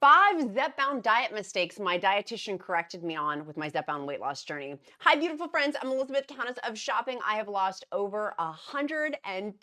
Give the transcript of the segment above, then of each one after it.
5 Zepbound diet mistakes my dietitian corrected me on with my Zepbound weight loss journey. Hi, beautiful friends. I'm Elizabeth, Countess of Shopping. I have lost over 110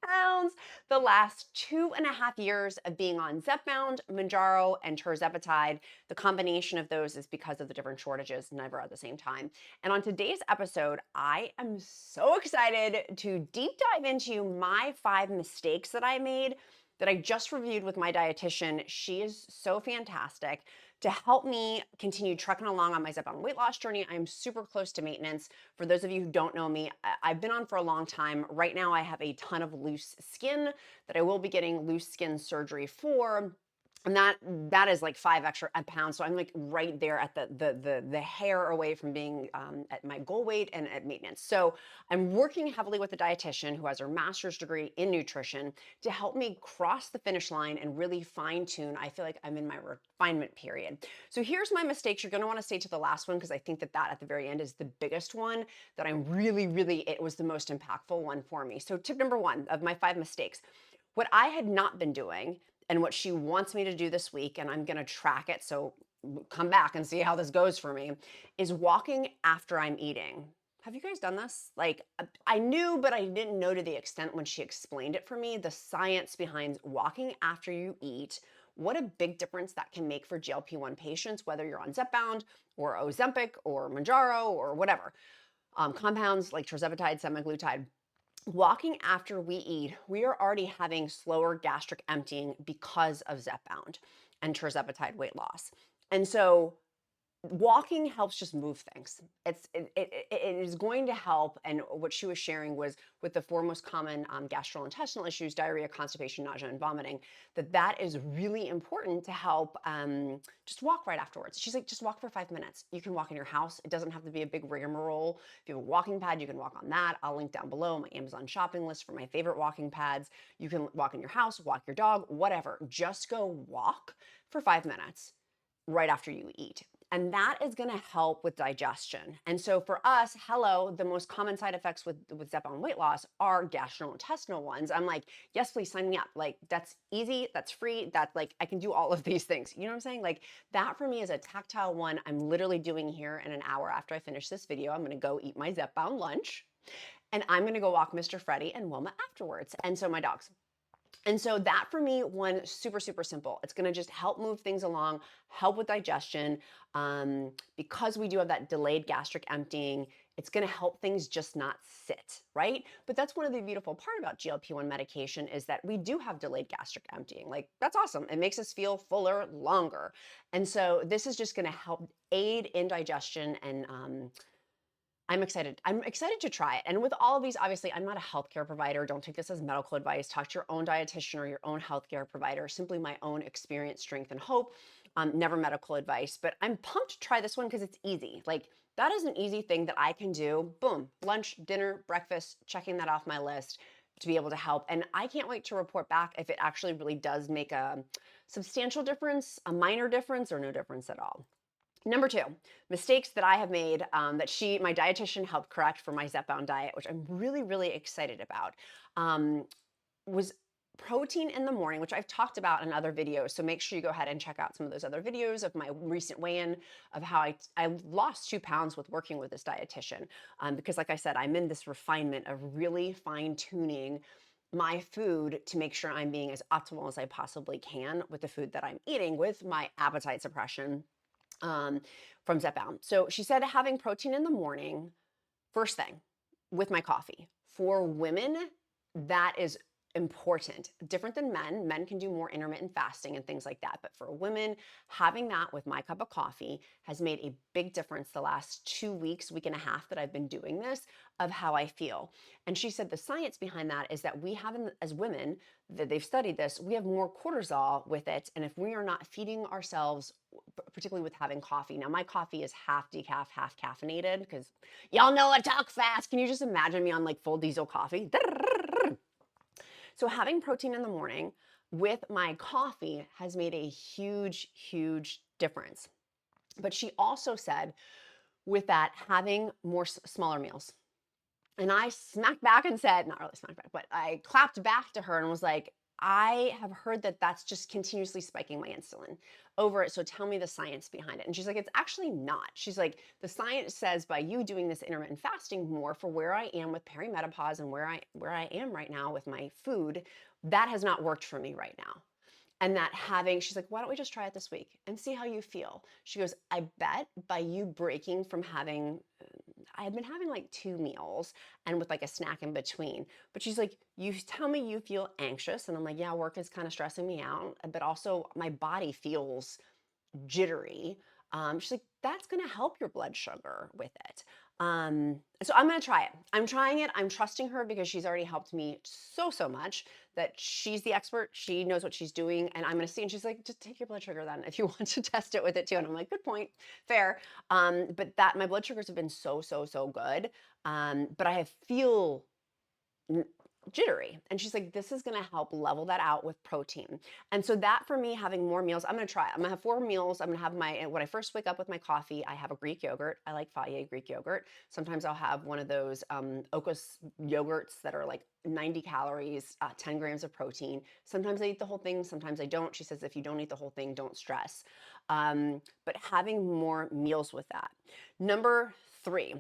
pounds the last 2.5 years of being on Zepbound, Mounjaro, and TIRZEPATIDE. The combination of those is because of the different shortages, never at the same time. And on today's episode, I am so excited to deep dive into my 5 mistakes that I made that I just reviewed with my dietitian. She is so fantastic to help me continue trucking along on my Zepbound weight loss journey. I am super close to maintenance. For those of you who don't know me, I've been on for a long time. Right now, I have a ton of loose skin that I will be getting loose skin surgery for. And that is like 5 extra pounds. So I'm like right there at the hair away from being at my goal weight and at maintenance. So I'm working heavily with a dietitian who has her master's degree in nutrition to help me cross the finish line and really fine tune. I feel like I'm in my refinement period. So here's my mistakes. You're going to want to stay to the last one because I think that at the very end is the biggest one that I'm really, it was the most impactful one for me. So tip number 1 of my 5 mistakes. What I had not been doing and what she wants me to do this week, and I'm going to track it, so come back and see how this goes for me, is walking after I'm eating. Have you guys done this? Like, I knew, but I didn't know to the extent when she explained it for me, the science behind walking after you eat, what a big difference that can make for GLP-1 patients, whether you're on Zepbound or Ozempic or Mounjaro or whatever. Compounds like tirzepatide, semaglutide. Walking after we eat, we are already having slower gastric emptying because of Zepbound and tirzepatide weight loss. And so walking helps just move things. It is going to help. And what she was sharing was with the 4 most common gastrointestinal issues, diarrhea, constipation, nausea, and vomiting, that is really important to help just walk right afterwards. She's like, just walk for 5 minutes. You can walk in your house. It doesn't have to be a big rigmarole. If you have a walking pad, you can walk on that. I'll link down below my Amazon shopping list for my favorite walking pads. You can walk in your house, walk your dog, whatever. Just go walk for 5 minutes right after you eat. And that is going to help with digestion. And so for us, the most common side effects with Zepbound weight loss are gastrointestinal ones. I'm like, yes, please sign me up. Like, that's easy, that's free, that's like, I can do all of these things. You know what I'm saying? Like, that for me is a tactile one I'm literally doing here in an hour after I finish this video. I'm going to go eat my Zepbound lunch and I'm going to go walk Mr. Freddie and Wilma afterwards. And so my dogs. And so that for me, one, super simple. It's going to just help move things along, help with digestion. Because we do have that delayed gastric emptying, it's going to help things just not sit, right? But that's one of the beautiful part about GLP-1 medication is that we do have delayed gastric emptying. Like, that's awesome. It makes us feel fuller longer. And so this is just going to help aid in digestion and I'm excited. I'm excited to try it. And with all of these, obviously, I'm not a healthcare provider. Don't take this as medical advice. Talk to your own dietitian or your own healthcare provider. Simply my own experience, strength, and hope. Never medical advice. But I'm pumped to try this one because it's easy. Like, that is an easy thing that I can do. Boom, lunch, dinner, breakfast, checking that off my list to be able to help. And I can't wait to report back if it actually really does make a substantial difference, a minor difference, or no difference at all. Number 2, mistakes that I have made that my dietitian helped correct for my Zepbound diet, which I'm really excited about, was protein in the morning, which I've talked about in other videos. So make sure you go ahead and check out some of those other videos of my recent weigh-in of how I lost 2 pounds with working with this dietitian. Because like I said, I'm in this refinement of really fine-tuning my food to make sure I'm being as optimal as I possibly can with the food that I'm eating with my appetite suppression from Zepbound. So she said having protein in the morning, first thing, with my coffee. For women, that is important. Different than men. Men can do more intermittent fasting and things like that. But for women, having that with my cup of coffee has made a big difference the last 2 weeks, week and a half that I've been doing this, of how I feel. And she said the science behind that is that we have, as women, that they've studied this, we have more cortisol with it. And if we are not feeding ourselves, particularly with having coffee. Now, my coffee is half decaf, half caffeinated because y'all know I talk fast. Can you just imagine me on like full diesel coffee? So having protein in the morning with my coffee has made a huge difference. But she also said with that, having more smaller meals. And I smacked back and said, not really smacked back, but I clapped back to her and was like, I have heard that that's just continuously spiking my insulin over it. So tell me the science behind it. And she's like, it's actually not. She's like, the science says by you doing this intermittent fasting more for where I am with perimenopause and where I am right now with my food, that has not worked for me right now. And that having, she's like, why don't we just try it this week and see how you feel? She goes, I bet by you breaking from having, I had been having like 2 meals and with like a snack in between. But she's like, you tell me you feel anxious. And I'm like, yeah, work is kind of stressing me out. But also my body feels jittery. She's like, that's going to help your blood sugar with it. So I'm going to try it. I'm trying it. I'm trusting her because she's already helped me so much that she's the expert. She knows what she's doing. And I'm going to see. And she's like, just take your blood sugar then if you want to test it with it too. And I'm like, good point. Fair. But that my blood sugars have been so good. But I feel jittery. And she's like, this is going to help level that out with protein. And so that for me, having more meals, I'm going to try it. I'm going to have 4 meals. I'm going to have when I first wake up with my coffee, I have a Greek yogurt. I like Fage Greek yogurt. Sometimes I'll have one of those Okos yogurts that are like 90 calories, 10 grams of protein. Sometimes I eat the whole thing. Sometimes I don't. She says, if you don't eat the whole thing, don't stress. But having more meals with that. Number 3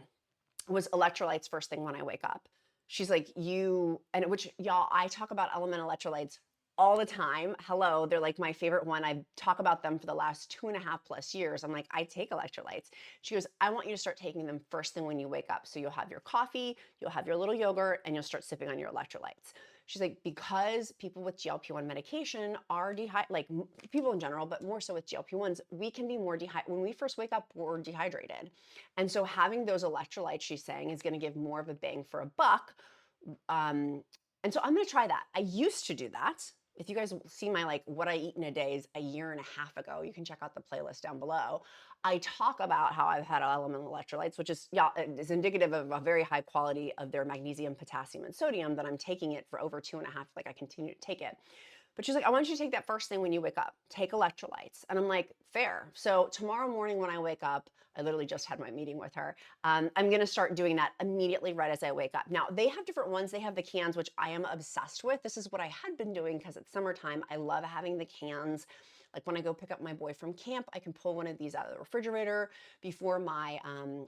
was electrolytes first thing when I wake up. She's like, and which y'all, I talk about Lmnt electrolytes all the time. Hello, they're like my favorite one. I talk about them for the last 2.5+ years. I'm like, I take electrolytes. She goes, I want you to start taking them first thing when you wake up. So you'll have your coffee, you'll have your little yogurt, and you'll start sipping on your electrolytes. She's like, because people with GLP-1 medication are like people in general, but more so with GLP-1s, we can be more dehydrated. When we first wake up, we're dehydrated. And so having those electrolytes, she's saying, is going to give more of a bang for a buck. And so I'm going to try that. I used to do that. If you guys see my like what I eat in a day is a year and a half ago, you can check out the playlist down below. I talk about how I've had Lmnt electrolytes, which is indicative of a very high quality of their magnesium, potassium, and sodium, that I'm taking it for over 2.5, like I continue to take it. But she's like, I want you to take that first thing when you wake up, take electrolytes. And I'm like, fair. So tomorrow morning when I wake up, I literally just had my meeting with her. I'm going to start doing that immediately right as I wake up. Now, they have different ones. They have the cans, which I am obsessed with. This is what I had been doing because it's summertime. I love having the cans. Like when I go pick up my boy from camp, I can pull one of these out of the refrigerator before my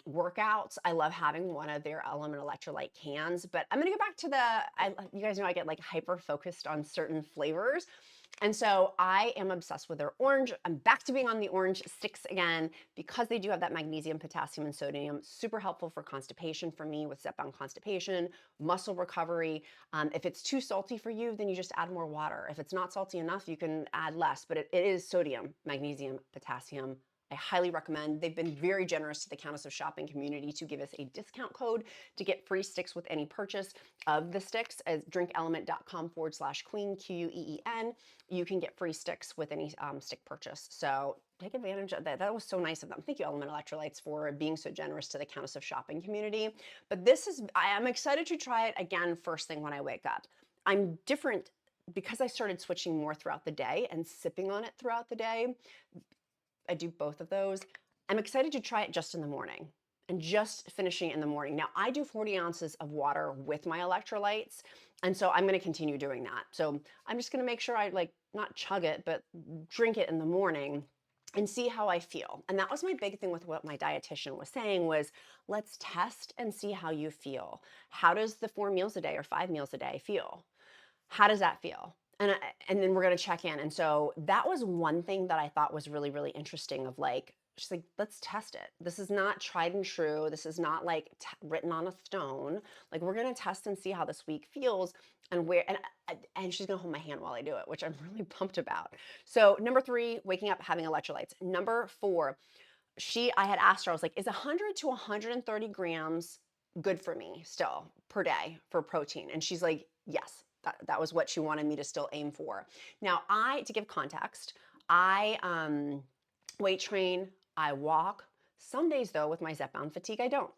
workouts. I love having one of their Lmnt electrolyte cans, but I'm going to go back to you guys know I get like hyper focused on certain flavors. And so I am obsessed with their orange. I'm back to being on the orange sticks again because they do have that magnesium, potassium, and sodium. Super helpful for constipation for me with Zepbound constipation, muscle recovery. If it's too salty for you, then you just add more water. If it's not salty enough, you can add less, but it is sodium, magnesium, potassium. I highly recommend. They've been very generous to the Countess of Shopping community to give us a discount code to get free sticks with any purchase of the sticks as drinkelement.com/queen, QUEEN. You can get free sticks with any stick purchase. So take advantage of that. That was so nice of them. Thank you, Lmnt Electrolytes, for being so generous to the Countess of Shopping community. But I am excited to try it again first thing when I wake up. I'm different because I started switching more throughout the day and sipping on it throughout the day. I do both of those. I'm excited to try it just in the morning and just finishing it in the morning. Now, I do 40 ounces of water with my electrolytes, and so I'm going to continue doing that. So I'm just going to make sure I not chug it, but drink it in the morning and see how I feel. And that was my big thing with what my dietitian was saying was, let's test and see how you feel. How does the 4 meals a day or 5 meals a day feel? How does that feel? And then we're going to check in. And so that was one thing that I thought was really interesting of like, she's like, let's test it. This is not tried and true. This is not like written on a stone. Like we're going to test and see how this week feels and and she's going to hold my hand while I do it, which I'm really pumped about. So number 3, waking up, having electrolytes. Number 4, I had asked her, I was like, is 100 to 130 grams good for me still per day for protein? And she's like, yes. That was what she wanted me to still aim for. Now, to give context, I weight train, I walk. Some days though, with my Zepbound fatigue, I don't.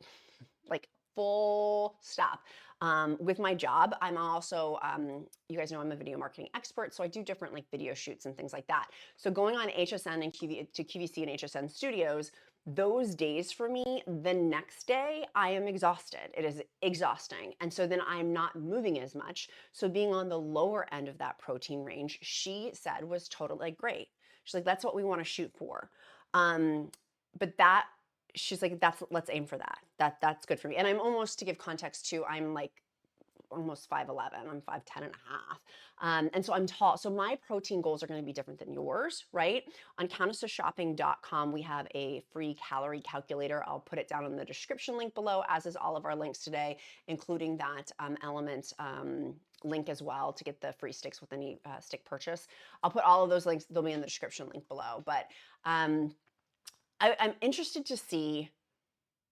Like full stop. With my job, I'm also, you guys know I'm a video marketing expert, so I do different like video shoots and things like that. So going on HSN and to QVC and HSN studios, those days for me, the next day I am exhausted. It is exhausting. And so then I'm not moving as much. So being on the lower end of that protein range, she said was totally like, great. She's like, that's what we want to shoot for. But that, she's like, let's aim for that. That's good for me. And I'm almost, to give context too, I'm like almost 5'11". I'm 5'10" and a half. And so I'm tall. So my protein goals are going to be different than yours, right? On countessofshopping.com, we have a free calorie calculator. I'll put it down in the description link below, as is all of our links today, including that Element link as well to get the free sticks with any stick purchase. I'll put all of those links. They'll be in the description link below. But I'm interested to see,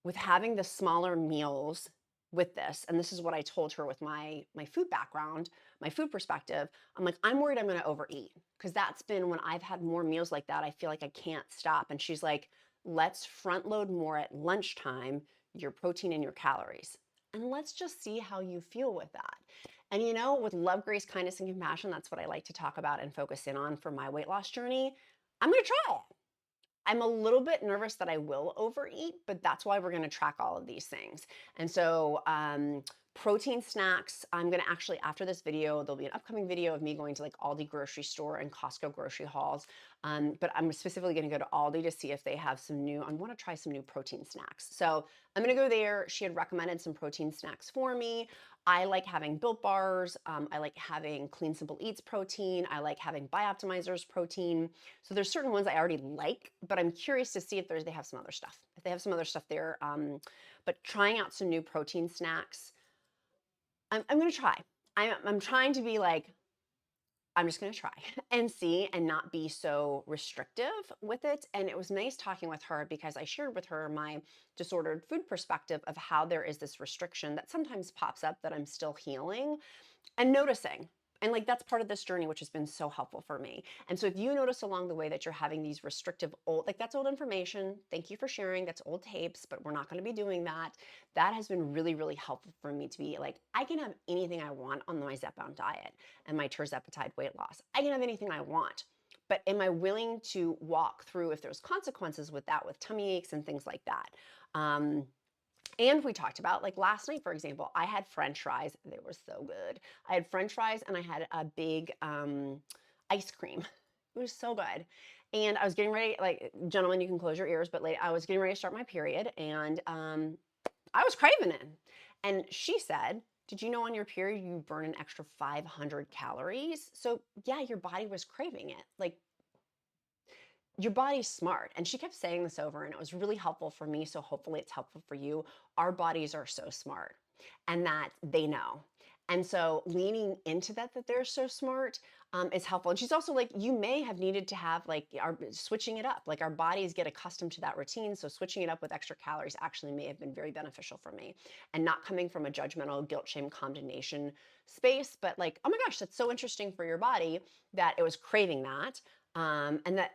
with having the smaller meals with this, and this is what I told her with my food background, my food perspective, I'm like, I'm worried I'm going to overeat, because that's been when I've had more meals like that, I feel like I can't stop. And she's like, let's front load more at lunchtime, your protein and your calories, and let's just see how you feel with that. And you know, with love, grace, kindness, and compassion, that's what I like to talk about and focus in on for my weight loss journey. I'm going to try it. I'm a little bit nervous that I will overeat, but that's why we're going to track all of these things. And so protein snacks, I'm going to actually, after this video, there'll be an upcoming video of me going to like Aldi grocery store and Costco grocery hauls. But I'm specifically going to go to Aldi to see if they have some new, I want to try some new protein snacks. So I'm going to go there. She had recommended some protein snacks for me. I like having Built Bars. I like having Clean Simple Eats protein. I like having Bioptimizers protein. So there's certain ones I already like, but I'm curious to see if they have some other stuff. If they have some other stuff there, but trying out some new protein snacks, I'm going to try. I'm trying to be like, I'm just going to try and see and not be so restrictive with it. And it was nice talking with her, because I shared with her my disordered food perspective of how there is this restriction that sometimes pops up that I'm still healing and noticing. And like, that's part of this journey, which has been so helpful for me. And so if you notice along the way that you're having these restrictive old, like, that's old information. Thank you for sharing. That's old tapes, but we're not going to be doing that. That has been really, really helpful for me to be like, I can have anything I want on my Zepbound diet and my TIRZEPATIDE weight loss. I can have anything I want. But am I willing to walk through if there's consequences with that, with tummy aches and things like that? And we talked about, like last night, for example, I had French fries. They were so good. I had French fries and I had a big ice cream. It was so good. And I was getting ready, like, gentlemen, you can close your ears, but like, I was getting ready to start my period, and I was craving it. And she said, did you know on your period you burn an extra 500 calories? So yeah, your body was craving it. Like, your body's smart. And she kept saying this over, and it was really helpful for me. So hopefully it's helpful for you. Our bodies are so smart, and that they know. And so leaning into that they're so smart is helpful. And she's also like, you may have needed to have like switching it up. Like, our bodies get accustomed to that routine. So switching it up with extra calories actually may have been very beneficial for me, and not coming from a judgmental guilt, shame, condemnation space, but like, oh my gosh, that's so interesting for your body that it was craving that. And that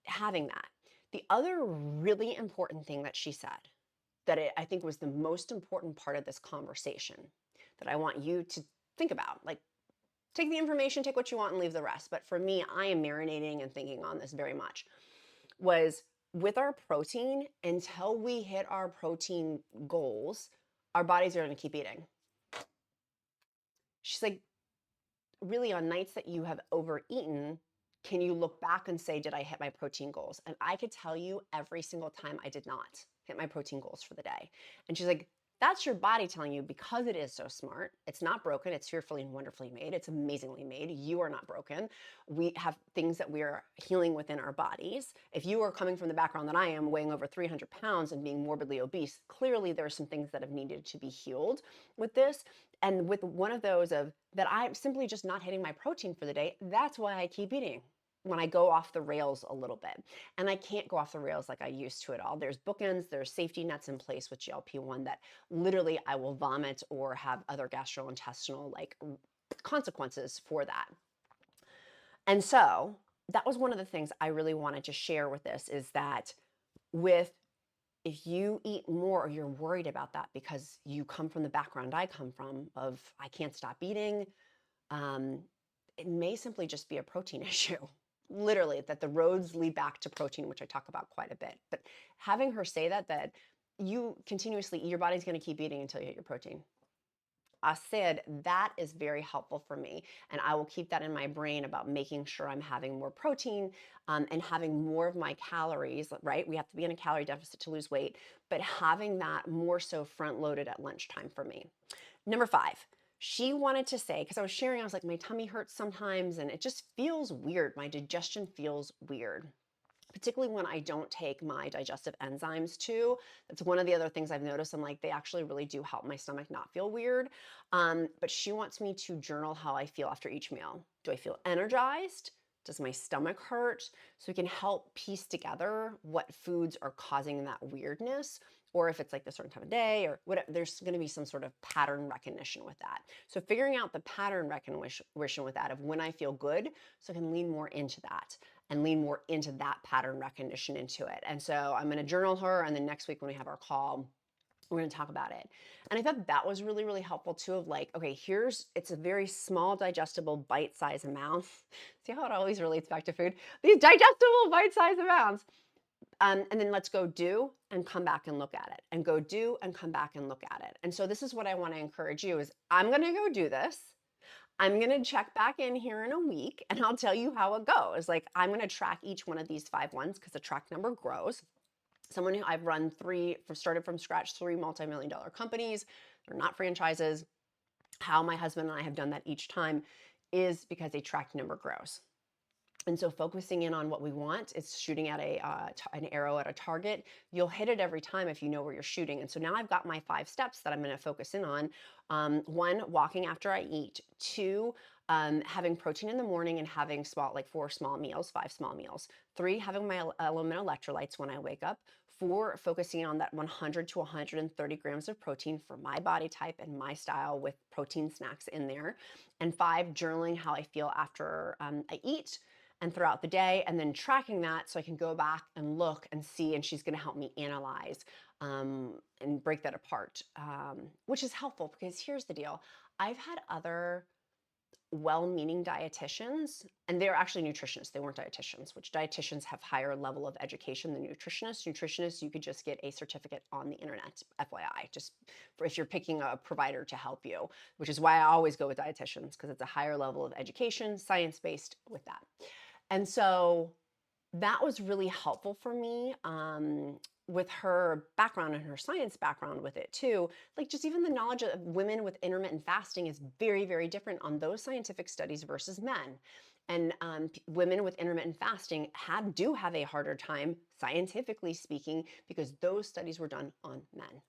having that. The other really important thing that she said, that I think was the most important part of this conversation, that I want you to think about, like, take the information, take what you want, and leave the rest. But for me, I am marinating and thinking on this very much, was with our protein, until we hit our protein goals, our bodies are going to keep eating. She's like, really, on nights that you have overeaten, can you look back and say, did I hit my protein goals? And I could tell you every single time I did not hit my protein goals for the day. And she's like, that's your body telling you, because it is so smart. It's not broken. It's fearfully and wonderfully made. It's amazingly made. You are not broken. We have things that we are healing within our bodies. If you are coming from the background that I am, weighing over 300 pounds and being morbidly obese, clearly there are some things that have needed to be healed with this. And with one of those of that, I'm simply just not hitting my protein for the day. That's why I keep eating when I go off the rails a little bit. And I can't go off the rails like I used to at all. There's bookends, there's safety nets in place with GLP-1 that literally I will vomit or have other gastrointestinal like consequences for that. And so that was one of the things I really wanted to share with this, is that with if you eat more or you're worried about that because you come from the background I come from of I can't stop eating, um, it may simply just be a protein issue. Literally, that the roads lead back to protein, which I talk about quite a bit. But having her say that you continuously, your body's going to keep eating until you hit your protein. I said that is very helpful for me, and I will keep that in my brain about making sure I'm having more protein and having more of my calories, right? We have to be in a calorie deficit to lose weight, but having that more so front loaded at lunchtime for me. Number 5, she wanted to say, because I was sharing, I was like, my tummy hurts sometimes and it just feels weird. My digestion feels weird, particularly when I don't take my digestive enzymes too. That's one of the other things I've noticed. I'm like, they actually really do help my stomach not feel weird. But she wants me to journal how I feel after each meal. Do I feel energized? Does my stomach hurt? So we can help piece together what foods are causing that weirdness, or if it's like a certain time of day or whatever, there's going to be some sort of pattern recognition with that. So figuring out the pattern recognition with that of when I feel good, so I can lean more into that and lean more into that pattern recognition into it. And so I'm going to journal her, and then next week when we have our call, we're going to talk about it. And I thought that was really, really helpful too, of like, okay, it's a very small, digestible, bite-sized amount. See how it always relates back to food? These digestible, bite-sized amounts. And then let's go do and come back and look at it, and go do and come back and look at it. And so this is what I want to encourage you is I'm going to go do this. I'm going to check back in here in a week and I'll tell you how it goes. Like I'm going to track each one of these 5 ones because the track number grows. Someone who I've run started from scratch, 3 multi-million-dollar companies. They're not franchises. How my husband and I have done that each time is because a track number grows. And so focusing in on what we want, it's shooting at an arrow at a target. You'll hit it every time if you know where you're shooting. And so now I've got my 5 steps that I'm going to focus in on. 1, walking after I eat. 2, having protein in the morning and having 4 small meals, 5 small meals. 3, having my Lmnt electrolytes when I wake up. 4, focusing on that 100 to 130 grams of protein for my body type and my style with protein snacks in there. And 5, journaling how I feel after I eat and throughout the day, and then tracking that so I can go back and look and see, and she's going to help me analyze and break that apart, which is helpful because here's the deal. I've had other well-meaning dietitians, and they're actually nutritionists. They weren't dietitians, which dietitians have higher level of education than nutritionists. Nutritionists, you could just get a certificate on the internet, FYI, just for if you're picking a provider to help you, which is why I always go with dietitians because it's a higher level of education, science-based with that. And so that was really helpful for me with her background and her science background with it too. Like just even the knowledge of women with intermittent fasting is very, very different on those scientific studies versus men. And women with intermittent fasting do have a harder time, scientifically speaking, because those studies were done on men.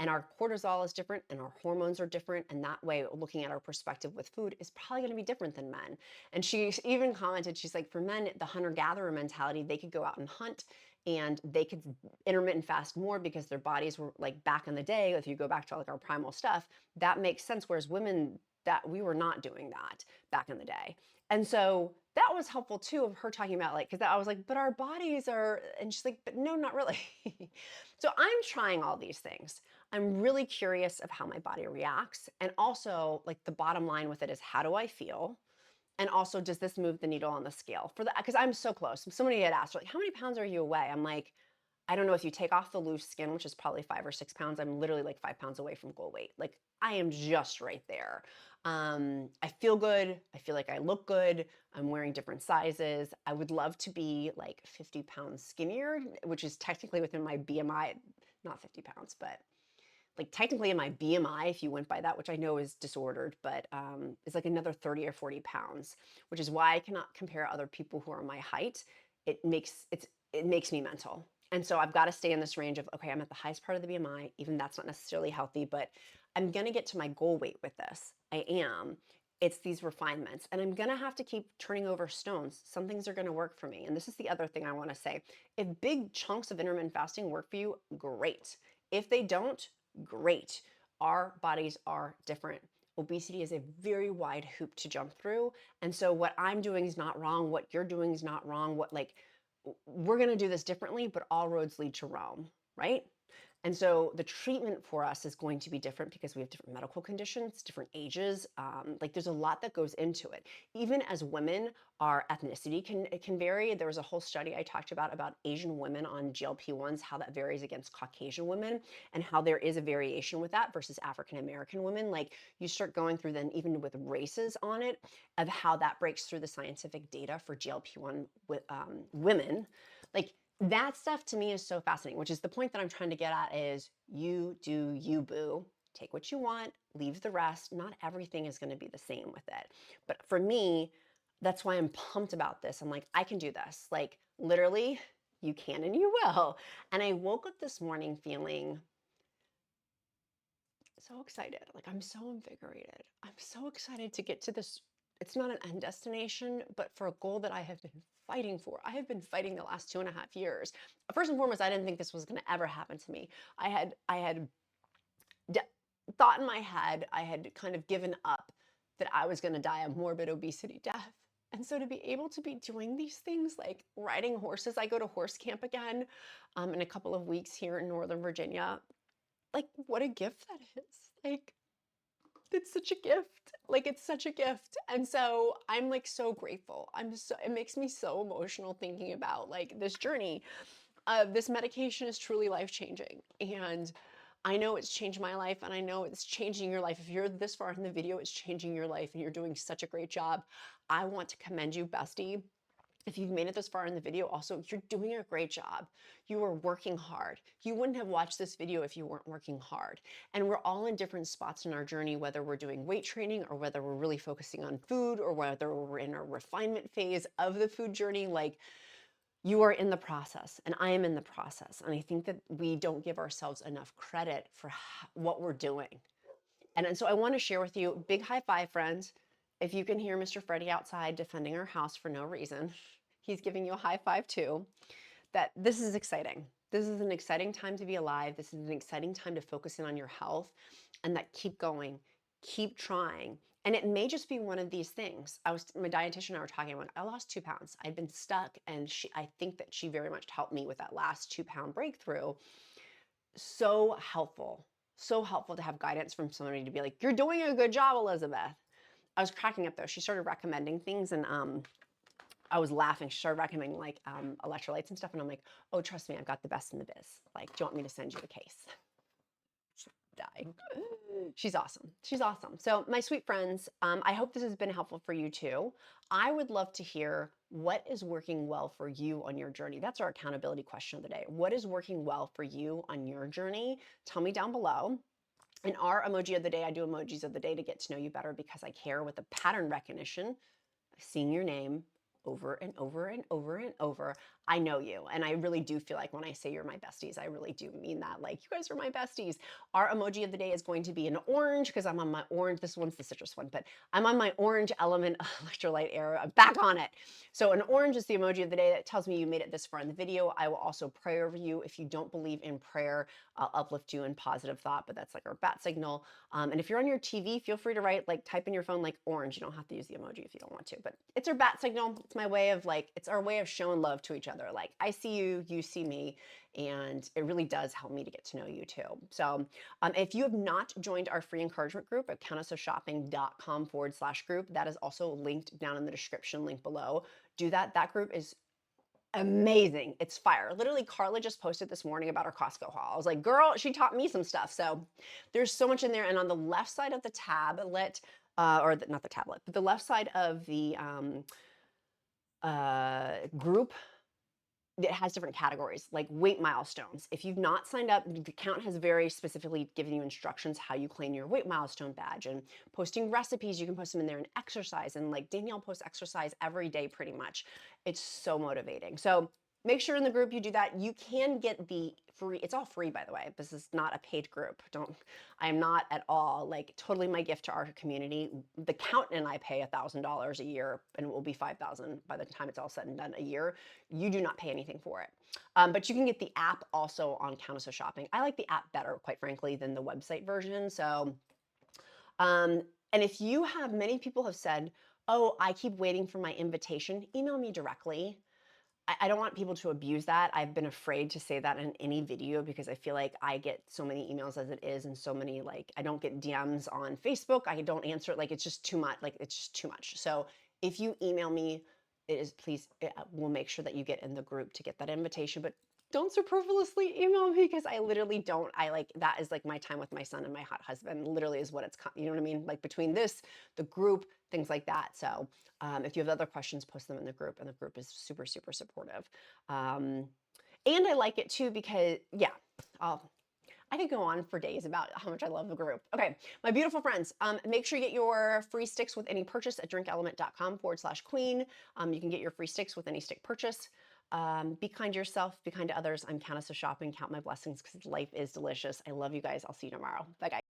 And our cortisol is different and our hormones are different. And that way, looking at our perspective with food is probably going to be different than men. And she even commented, she's like, for men, the hunter-gatherer mentality, they could go out and hunt and they could intermittent fast more because their bodies were like back in the day, if you go back to like our primal stuff, that makes sense. Whereas women, that we were not doing that back in the day. And so that was helpful too, of her talking about like, because I was like, but our bodies are, and she's like, but no, not really. So I'm trying all these things. I'm really curious of how my body reacts. And also like the bottom line with it is how do I feel? And also, does this move the needle on the scale for that? Because I'm so close. Somebody had asked, like, how many pounds are you away? I'm like, I don't know, if you take off the loose skin, which is probably 5 or 6 pounds, I'm literally like 5 pounds away from goal weight. Like I am just right there. I feel good. I feel like I look good. I'm wearing different sizes. I would love to be like 50 pounds skinnier, which is technically within my BMI, not 50 pounds, but like technically in my BMI, if you went by that, which I know is disordered, but is like another 30 or 40 pounds, which is why I cannot compare other people who are my height. It makes me mental. And so I've got to stay in this range of, okay, I'm at the highest part of the BMI, even that's not necessarily healthy, but I'm going to get to my goal weight with this. I am. It's these refinements, and I'm going to have to keep turning over stones. Some things are going to work for me. And this is the other thing I want to say. If big chunks of intermittent fasting work for you, great. If they don't, great. Our bodies are different. Obesity is a very wide hoop to jump through. And so what I'm doing is not wrong. What you're doing is not wrong. We're going to do this differently, but all roads lead to Rome. right? And so the treatment for us is going to be different because we have different medical conditions, different ages. Like there's a lot that goes into it. Even as women, our ethnicity can vary. There was a whole study I talked about Asian women on GLP-1s, how that varies against Caucasian women, and how there is a variation with that versus African American women. Like you start going through then even with races on it of how that breaks through the scientific data for GLP-1 with women. Like that stuff to me is so fascinating, which is the point that I'm trying to get at is you do you, boo. Take what you want, leave the rest. Not everything is going to be the same with it. But for me, that's why I'm pumped about this. I'm like, I can do this. Like literally, you can and you will. And I woke up this morning feeling so excited. Like I'm so invigorated. I'm so excited to get to this. It's not an end destination, but for a goal that I have been fighting for. I have been fighting the last 2.5 years. First and foremost, I didn't think this was going to ever happen to me. I had thought in my head, I had kind of given up that I was going to die a morbid obesity death. And so to be able to be doing these things like riding horses, I go to horse camp again in a couple of weeks here in Northern Virginia. Like, what a gift that is. Like, it's such a gift. Like, it's such a gift. And so I'm like so grateful. It makes me so emotional thinking about like this journey. This medication is truly life-changing. And I know it's changed my life and I know it's changing your life. If you're this far in the video, it's changing your life and you're doing such a great job. I want to commend you, bestie. If you've made it this far in the video, also, you're doing a great job. You are working hard. You wouldn't have watched this video if you weren't working hard. And we're all in different spots in our journey, whether we're doing weight training or whether we're really focusing on food or whether we're in a refinement phase of the food journey. Like, you are in the process and I am in the process. And I think that we don't give ourselves enough credit for what we're doing. And so I want to share with you, big high five, friends. If you can hear Mr. Freddie outside defending our house for no reason, he's giving you a high five too, that this is exciting. This is an exciting time to be alive. This is an exciting time to focus in on your health and that keep going, keep trying. And it may just be one of these things. My dietitian and I were talking about, I lost 2 pounds. I'd been stuck and I think that she very much helped me with that last 2-pound breakthrough. So helpful to have guidance from somebody to be like, you're doing a good job, Elizabeth. I was cracking up though. She started recommending things and I was laughing. She started recommending like electrolytes and stuff. And I'm like, oh, trust me, I've got the best in the biz. Like, do you want me to send you a case? She's dying. She's awesome. She's awesome. So my sweet friends, I hope this has been helpful for you too. I would love to hear what is working well for you on your journey. That's our accountability question of the day. What is working well for you on your journey? Tell me down below. In our emoji of the day, I do emojis of the day to get to know you better because I care with the pattern recognition of seeing your name over and over and over and over. I know you. And I really do feel like when I say you're my besties, I really do mean that. Like, you guys are my besties. Our emoji of the day is going to be an orange because I'm on my orange. This one's the citrus one, but I'm on my orange element electrolyte era. I'm back on it. So an orange is the emoji of the day that tells me you made it this far in the video. I will also pray over you. If you don't believe in prayer, I'll uplift you in positive thought, but that's like our bat signal. And if you're on your TV, feel free to write, like type in your phone, like orange. You don't have to use the emoji if you don't want to, but it's our bat signal. It's my way of like, it's our way of showing love to each other. Like, I see you, you see me, and it really does help me to get to know you too. So if you have not joined our free encouragement group at countessofshopping.com/group, that is also linked down in the description link below. Do that. That group is amazing. It's fire. Literally, Carla just posted this morning about her Costco haul. I was like, girl, she taught me some stuff. So there's so much in there. And on the left side of the tablet, not the tablet, but the left side of the group, it has different categories like weight milestones. If you've not signed up, the account has very specifically given you instructions how you claim your weight milestone badge and posting recipes. You can post them in there and exercise. And like Danielle posts exercise every day pretty much. It's so motivating. So make sure in the group you do that. You can get the free, it's all free, by the way. This is not a paid group. I am not at all, like, totally my gift to our community. The accountant and I pay $1,000 a year, and it will be $5,000 by the time it's all said and done a year. You do not pay anything for it. But you can get the app also on Countess of Shopping. I like the app better, quite frankly, than the website version. So, and if you have, many people have said, oh, I keep waiting for my invitation, email me directly. I don't want people to abuse that. I've been afraid to say that in any video because I feel like I get so many emails as it is, and so many, like, I don't get DMs on Facebook. I don't answer it. Like, it's just too much. Like, it's just too much. So if you email me, it is, please, we'll make sure that you get in the group to get that invitation. But don't superfluously email me because I literally don't. I like, that is like my time with my son and my hot husband, literally is what it's, you know what I mean? Like between this, the group, things like that. So if you have other questions, post them in the group, and the group is super, super supportive. And I like it too because, yeah, I could go on for days about how much I love the group. Okay, my beautiful friends, make sure you get your free sticks with any purchase at drinkelement.com/queen. You can get your free sticks with any stick purchase. Be kind to yourself, be kind to others. I'm Countess of Shopping. Count my blessings because life is delicious. I love you guys. I'll see you tomorrow. Bye, guys.